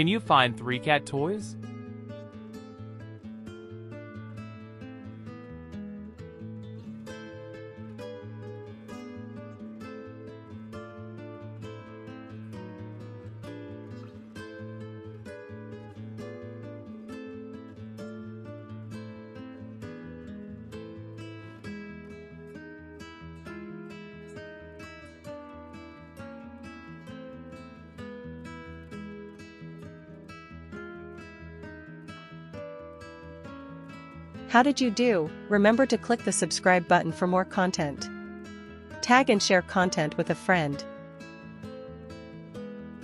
you find 3 cat toys? How did you do? Remember to click the subscribe button for more content. Tag and share content with a friend.